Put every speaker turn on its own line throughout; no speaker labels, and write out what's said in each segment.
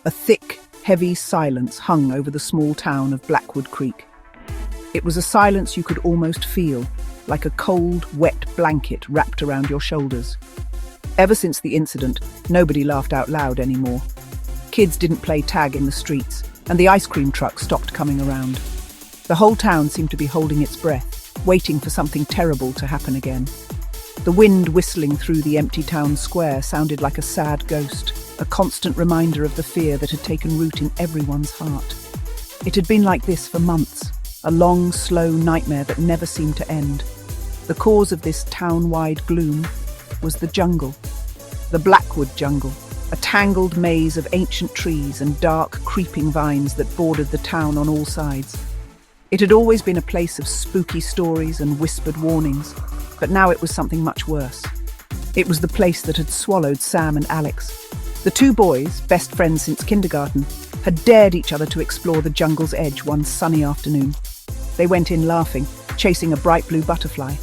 A thick, heavy silence hung over the small town of Blackwood Creek. It was a silence you could almost feel, like a cold, wet blanket wrapped around your shoulders. Ever since the incident, nobody laughed out loud anymore. Kids didn't play tag in the streets, and the ice cream truck stopped coming around. The whole town seemed to be holding its breath, waiting for something terrible to happen again. The wind whistling through the empty town square sounded like a sad ghost, a constant reminder of the fear that had taken root in everyone's heart. It had been like this for months, a long, slow nightmare that never seemed to end. The cause of this town-wide gloom was the jungle, the Blackwood jungle, a tangled maze of ancient trees and dark, creeping vines that bordered the town on all sides. It had always been a place of spooky stories and whispered warnings, but now it was something much worse. It was the place that had swallowed Sam and Alex. The two boys, best friends since kindergarten, had dared each other to explore the jungle's edge one sunny afternoon. They went in laughing, chasing a bright blue butterfly.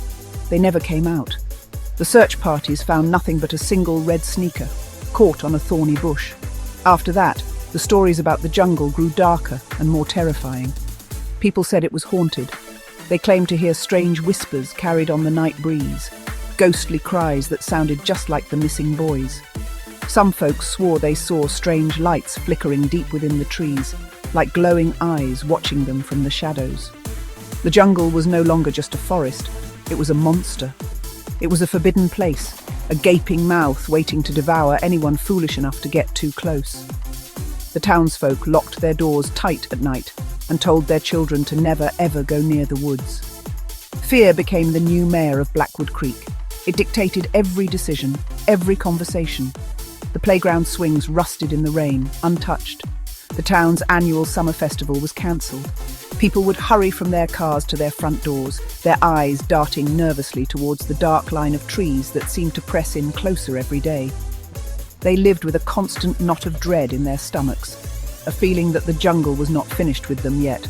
They never came out. The search parties found nothing but a single red sneaker, caught on a thorny bush. After that, the stories about the jungle grew darker and more terrifying. People said it was haunted. They claimed to hear strange whispers carried on the night breeze, ghostly cries that sounded just like the missing boys. Some folks swore they saw strange lights flickering deep within the trees, like glowing eyes watching them from the shadows. The jungle was no longer just a forest, it was a monster. It was a forbidden place, a gaping mouth waiting to devour anyone foolish enough to get too close. The townsfolk locked their doors tight at night and told their children to never ever go near the woods. Fear became the new mayor of Blackwood Creek. It dictated every decision, every conversation. The playground swings rusted in the rain, untouched. The town's annual summer festival was cancelled. People would hurry from their cars to their front doors, their eyes darting nervously towards the dark line of trees that seemed to press in closer every day. They lived with a constant knot of dread in their stomachs, a feeling that the jungle was not finished with them yet.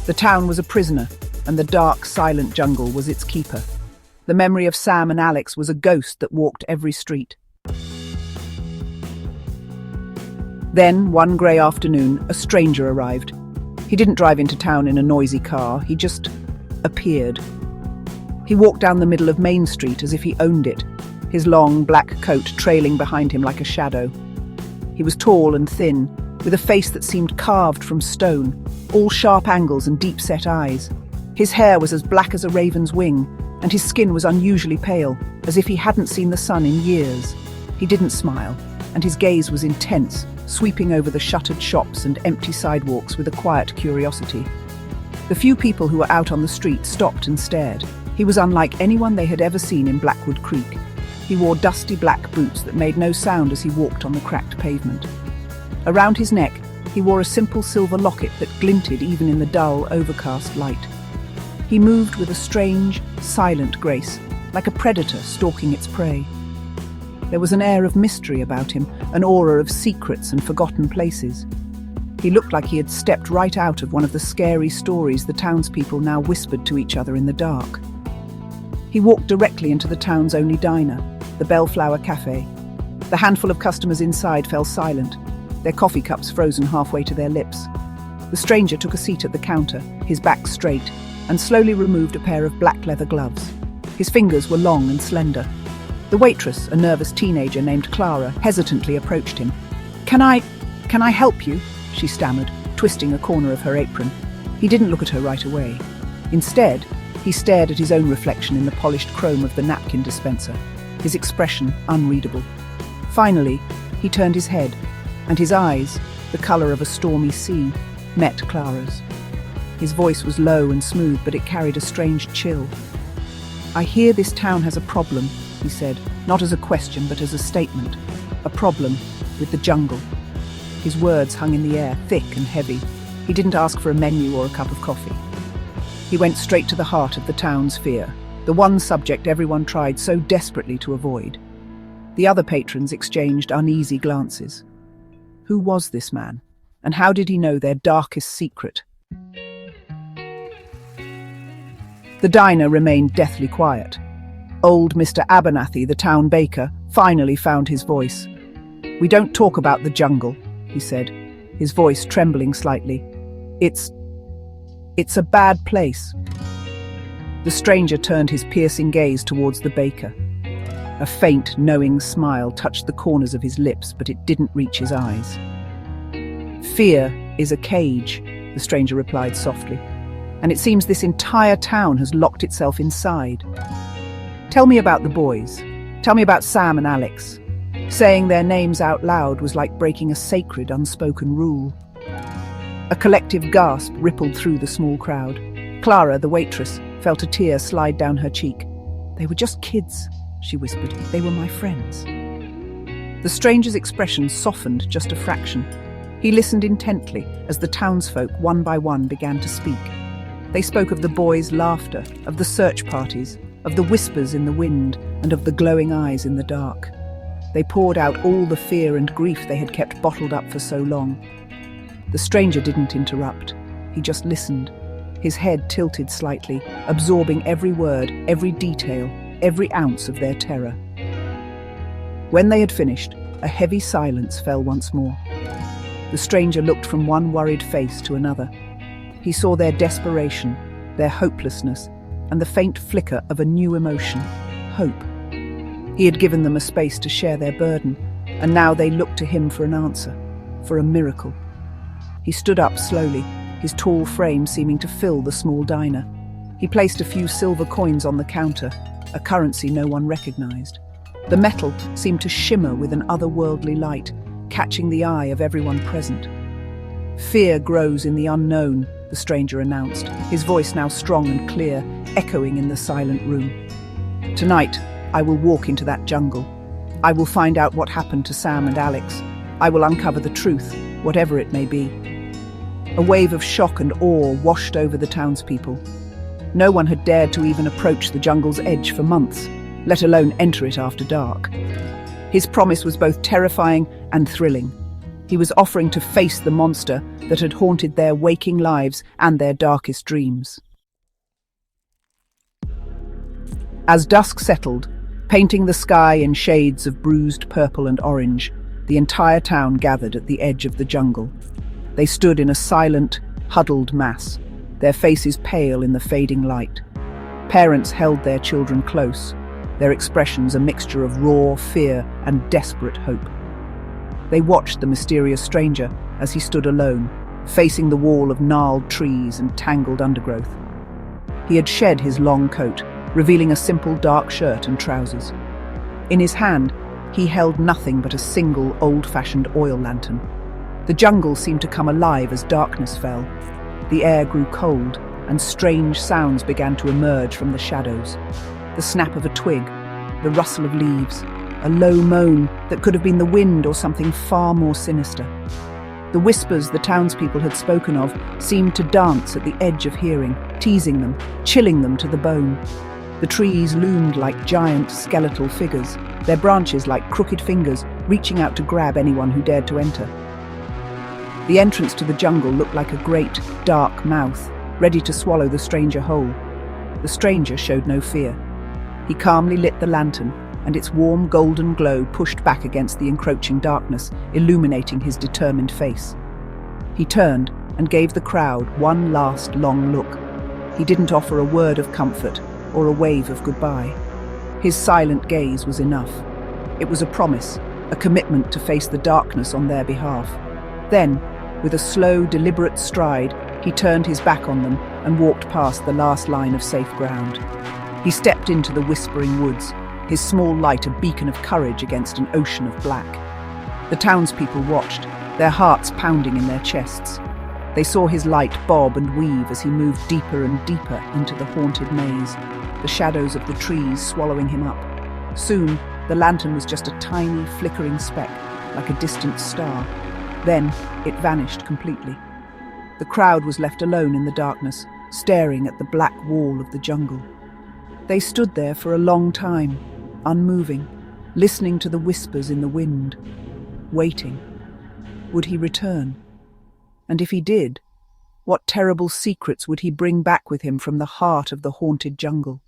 The town was a prisoner, and the dark, silent jungle was its keeper. The memory of Sam and Alex was a ghost that walked every street. Then, one grey afternoon, a stranger arrived. He didn't drive into town in a noisy car, he just appeared. He walked down the middle of Main Street as if he owned it, his long black coat trailing behind him like a shadow. He was tall and thin, with a face that seemed carved from stone, all sharp angles and deep-set eyes. His hair was as black as a raven's wing, and his skin was unusually pale, as if he hadn't seen the sun in years. He didn't smile, and his gaze was intense, sweeping over the shuttered shops and empty sidewalks with a quiet curiosity. The few people who were out on the street stopped and stared. He was unlike anyone they had ever seen in Blackwood Creek. He wore dusty black boots that made no sound as he walked on the cracked pavement. Around his neck, he wore a simple silver locket that glinted even in the dull, overcast light. He moved with a strange, silent grace, like a predator stalking its prey. There was an air of mystery about him, an aura of secrets and forgotten places. He looked like he had stepped right out of one of the scary stories the townspeople now whispered to each other in the dark. He walked directly into the town's only diner, the Bellflower Cafe. The handful of customers inside fell silent, their coffee cups frozen halfway to their lips. The stranger took a seat at the counter, his back straight, and slowly removed a pair of black leather gloves. His fingers were long and slender. The waitress, a nervous teenager named Clara, hesitantly approached him. Can I help you?" she stammered, twisting a corner of her apron. He didn't look at her right away. Instead, he stared at his own reflection in the polished chrome of the napkin dispenser, his expression unreadable. Finally, he turned his head, and his eyes, the colour of a stormy sea, met Clara's. His voice was low and smooth, but it carried a strange chill. "I hear this town has a problem," he said, not as a question but as a statement. "A problem with the jungle." His words hung in the air, thick and heavy. He didn't ask for a menu or a cup of coffee. He went straight to the heart of the town's fear, the one subject everyone tried so desperately to avoid. The other patrons exchanged uneasy glances. Who was this man, and how did he know their darkest secret? The diner remained deathly quiet. Old Mr. Abernathy, the town baker, finally found his voice. "We don't talk about the jungle," he said, his voice trembling slightly. It's a bad place." The stranger turned his piercing gaze towards the baker. A faint, knowing smile touched the corners of his lips, but it didn't reach his eyes. "Fear is a cage," the stranger replied softly, "and it seems this entire town has locked itself inside. Tell me about the boys. Tell me about Sam and Alex." Saying their names out loud was like breaking a sacred, unspoken rule. A collective gasp rippled through the small crowd. Clara, the waitress, felt a tear slide down her cheek. "They were just kids," she whispered. "They were my friends." The stranger's expression softened just a fraction. He listened intently as the townsfolk, one by one, began to speak. They spoke of the boys' laughter, of the search parties, of the whispers in the wind, and of the glowing eyes in the dark. They poured out all the fear and grief they had kept bottled up for so long. The stranger didn't interrupt. He just listened, his head tilted slightly, absorbing every word, every detail, every ounce of their terror. When they had finished, a heavy silence fell once more. The stranger looked from one worried face to another. He saw their desperation, their hopelessness, and the faint flicker of a new emotion, hope. He had given them a space to share their burden, and now they looked to him for an answer, for a miracle. He stood up slowly, his tall frame seeming to fill the small diner. He placed a few silver coins on the counter, a currency no one recognized. The metal seemed to shimmer with an otherworldly light, catching the eye of everyone present. "Fear grows in the unknown," the stranger announced, his voice now strong and clear, echoing in the silent room. "Tonight, I will walk into that jungle. I will find out what happened to Sam and Alex. I will uncover the truth, whatever it may be." A wave of shock and awe washed over the townspeople. No one had dared to even approach the jungle's edge for months, let alone enter it after dark. His promise was both terrifying and thrilling. He was offering to face the monster that had haunted their waking lives and their darkest dreams. As dusk settled, painting the sky in shades of bruised purple and orange, the entire town gathered at the edge of the jungle. They stood in a silent, huddled mass, their faces pale in the fading light. Parents held their children close, their expressions a mixture of raw fear and desperate hope. They watched the mysterious stranger as he stood alone, facing the wall of gnarled trees and tangled undergrowth. He had shed his long coat, revealing a simple dark shirt and trousers. In his hand, he held nothing but a single old-fashioned oil lantern. The jungle seemed to come alive as darkness fell. The air grew cold, and strange sounds began to emerge from the shadows. The snap of a twig, the rustle of leaves, a low moan that could have been the wind or something far more sinister. The whispers the townspeople had spoken of seemed to dance at the edge of hearing, teasing them, chilling them to the bone. The trees loomed like giant skeletal figures, their branches like crooked fingers reaching out to grab anyone who dared to enter. The entrance to the jungle looked like a great, dark mouth, ready to swallow the stranger whole. The stranger showed no fear. He calmly lit the lantern, and its warm golden glow pushed back against the encroaching darkness, illuminating his determined face. He turned and gave the crowd one last long look. He didn't offer a word of comfort or a wave of goodbye. His silent gaze was enough. It was a promise, a commitment to face the darkness on their behalf. Then, with a slow, deliberate stride, he turned his back on them and walked past the last line of safe ground. He stepped into the whispering woods, his small light a beacon of courage against an ocean of black. The townspeople watched, their hearts pounding in their chests. They saw his light bob and weave as he moved deeper and deeper into the haunted maze, the shadows of the trees swallowing him up. Soon, the lantern was just a tiny, flickering speck, like a distant star. Then, it vanished completely. The crowd was left alone in the darkness, staring at the black wall of the jungle. They stood there for a long time, unmoving, listening to the whispers in the wind, waiting. Would he return? And if he did, what terrible secrets would he bring back with him from the heart of the haunted jungle?